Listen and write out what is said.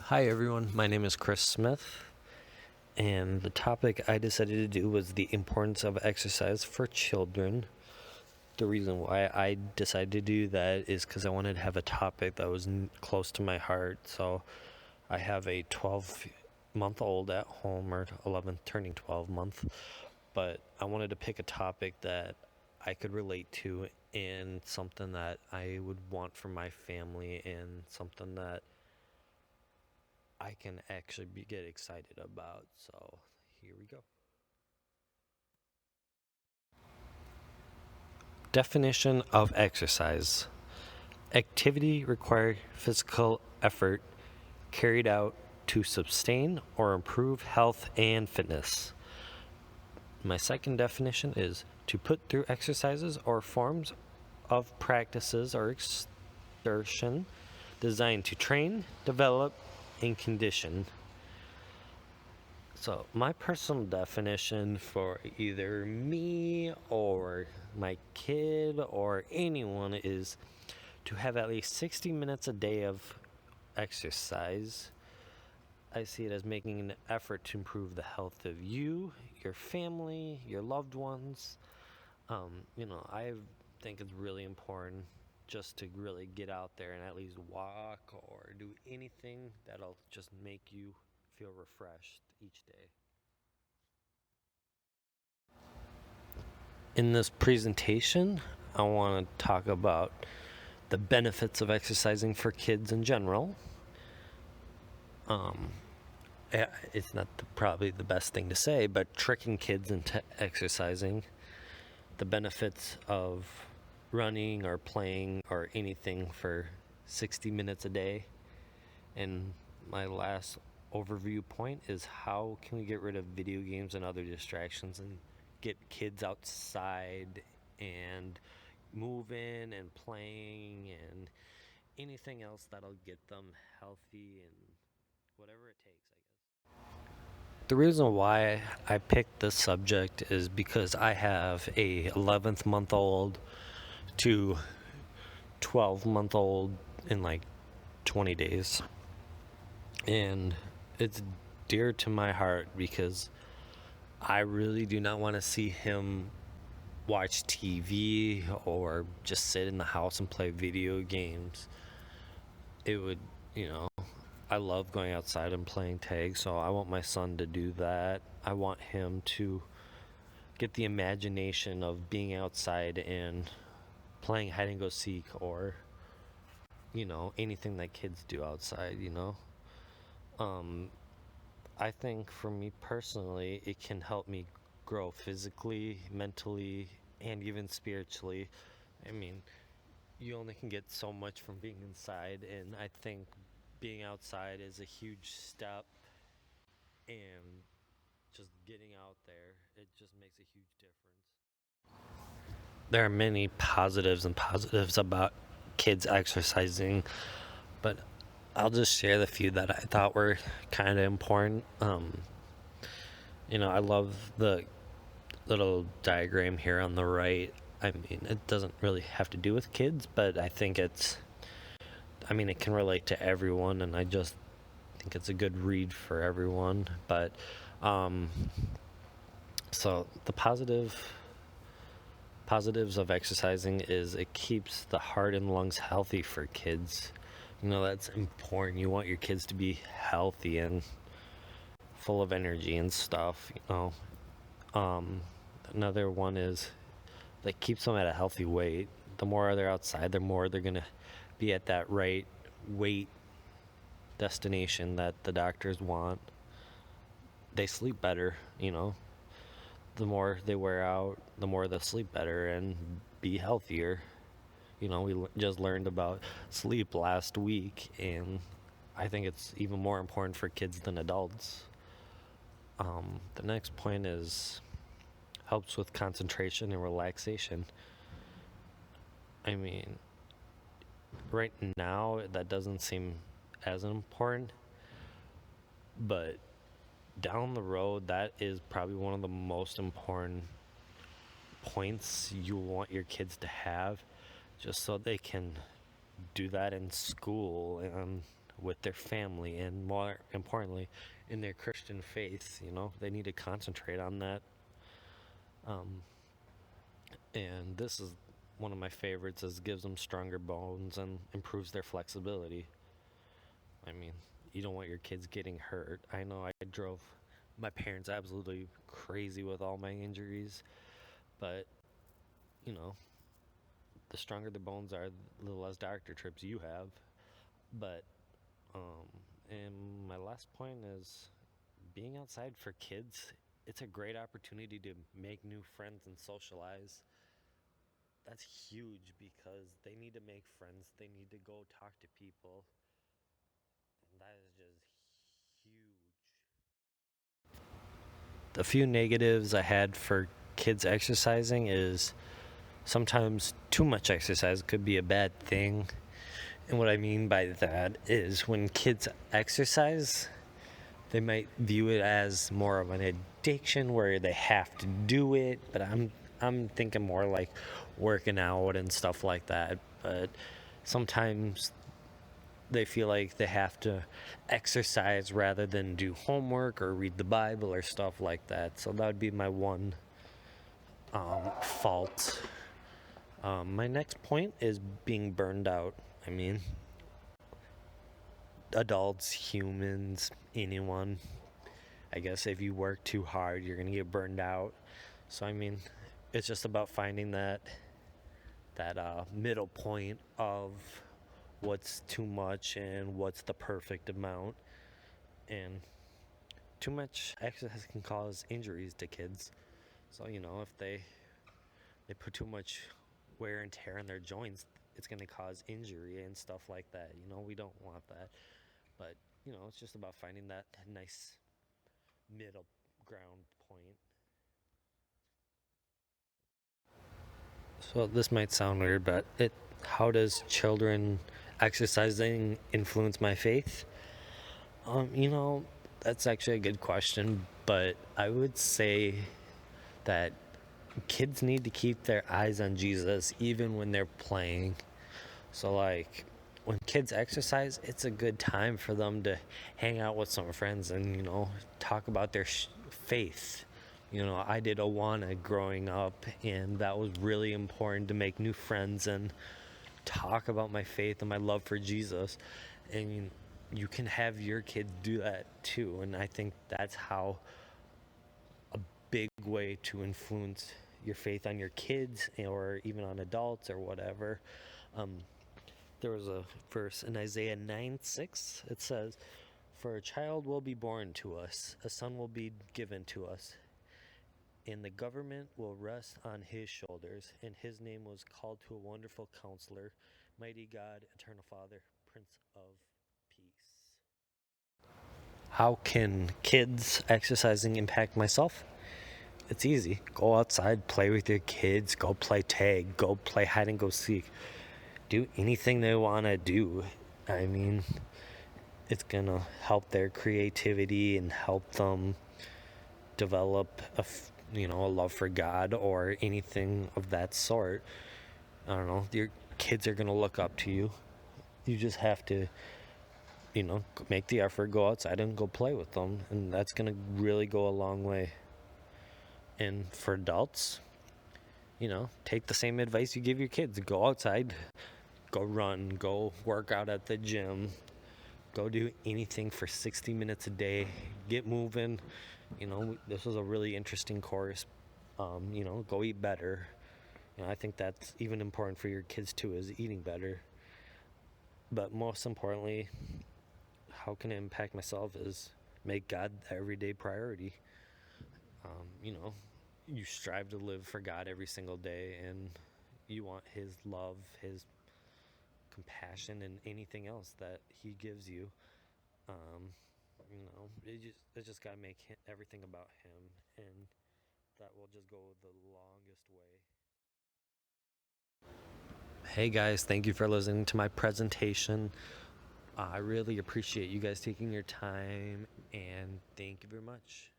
Hi everyone, my name is Chris Smith, and the topic I decided to do was the importance of exercise for children. The reason why I decided to do that is because I wanted to have a topic that was close to my heart. So I have a 12-month-old at home, or 11, turning 12 month, but I wanted to pick a topic that I could relate to and something that I would want for my family and something that I can actually get excited about. So here we go. Definition of exercise: activity requiring physical effort carried out to sustain or improve health and fitness. My second definition is to put through exercises or forms of practices or exertion designed to train, develop, and condition. So, my personal definition for either me or my kid or anyone is to have at least 60 minutes a day of exercise. I see it as making an effort to improve the health of you, your family, your loved ones. I think it's really important just to really get out there and at least walk or do anything that'll just make you feel refreshed each day. In this presentation, I want to talk about the benefits of exercising for kids in general. Um, it's not probably the best thing to say, but tricking kids into exercising, the benefits of running or playing or anything for 60 minutes a day. And my last overview point is how can we get rid of video games and other distractions and get kids outside and moving and playing and anything else that'll get them healthy and whatever it takes, I guess. The reason why I picked this subject is because I have a 11th month old to 12-month old in like 20 days. And it's dear to my heart because I really do not want to see him watch TV or just sit in the house and play video games. It would, you know, I love going outside and playing tag, so I want my son to do that. I want him to get the imagination of being outside and playing hide and go seek or, anything that kids do outside. Um, I think for me personally, it can help me grow physically, mentally, and even spiritually. I mean, you only can get so much from being inside, and I think being outside is a huge step, and just getting out there, it just makes a huge difference. There are many positives about kids exercising, but I'll just share the few that I thought were kind of important. I love the little diagram here on the right. I mean, it doesn't really have to do with kids, but I think it can relate to everyone, and I just think it's a good read for everyone. But, so the positives of exercising is it keeps the heart and lungs healthy for kids. That's important. You want your kids to be healthy and full of energy and stuff. Another one is that keeps them at a healthy weight. The more they're outside, the more they're going to be at that right weight destination that the doctors want. They sleep better. The more they wear out, the more they'll sleep better and be healthier. We just learned about sleep last week, and I think it's even more important for kids than adults. The next point is helps with concentration and relaxation. I mean, right now that doesn't seem as important, but down the road that is probably one of the most important points you want your kids to have, just so they can do that in school and with their family, and more importantly, in their Christian faith. They need to concentrate on that. Um, and this is one of my favorites, is gives them stronger bones and improves their flexibility. I mean, you don't want your kids getting hurt. I know I drove my parents absolutely crazy with all my injuries, but you know, the stronger the bones are, the less doctor trips you have. But um, and my last point is being outside for kids. It's a great opportunity to make new friends and socialize. That's huge because they need to make friends. They need to go talk to people, and that is just huge. The few negatives I had for kids exercising is sometimes too much exercise could be a bad thing. And what I mean by that is when kids exercise, they might view it as more of an addiction where they have to do it, but I'm thinking more like working out and stuff like that. But sometimes they feel like they have to exercise rather than do homework or read the Bible or stuff like that. So that would be my one fault. My next point is being burned out. I mean, adults, humans, anyone. I guess if you work too hard, you're gonna get burned out. So I mean, it's just about finding that middle point of what's too much and what's the perfect amount. And too much exercise can cause injuries to kids. So if they put too much wear and tear on their joints, it's going to cause injury and stuff like that. We don't want that. But it's just about finding that nice middle ground point. So this might sound weird, but how does children exercising influence my faith? That's actually a good question, but I would say that kids need to keep their eyes on Jesus even when they're playing. So like when kids exercise, it's a good time for them to hang out with some friends and talk about their faith. I did Awana growing up, and that was really important to make new friends and talk about my faith and my love for Jesus. And you can have your kids do that too. And I think that's how a big way to influence your faith on your kids or even on adults or whatever. There was a verse in Isaiah 9:6. It says, "For a child will be born to us, a son will be given to us, and the government will rest on his shoulders, and his name was called to a wonderful counselor, mighty God, eternal Father, Prince of Peace." How can kids exercising impact myself? It's easy. Go outside, play with your kids, go play tag, go play hide and go seek. Do anything they want to do. I mean, it's going to help their creativity and help them develop a love for God or anything of that sort. I don't know. Your kids are going to look up to you. You just have to make the effort, go outside and go play with them, and that's going to really go a long way. And for adults, take the same advice you give your kids. Go outside, go run, go work out at the gym, go do anything for 60 minutes a day, get moving. This was a really interesting course. Go eat better. I think that's even important for your kids too, is eating better. But most importantly, how can it impact myself is make God the everyday priority. You strive to live for God every single day, and you want His love, His compassion, and anything else that He gives you. It just gotta make everything about Him, and that will just go the longest way. Hey guys, thank you for listening to my presentation. I really appreciate you guys taking your time, and thank you very much.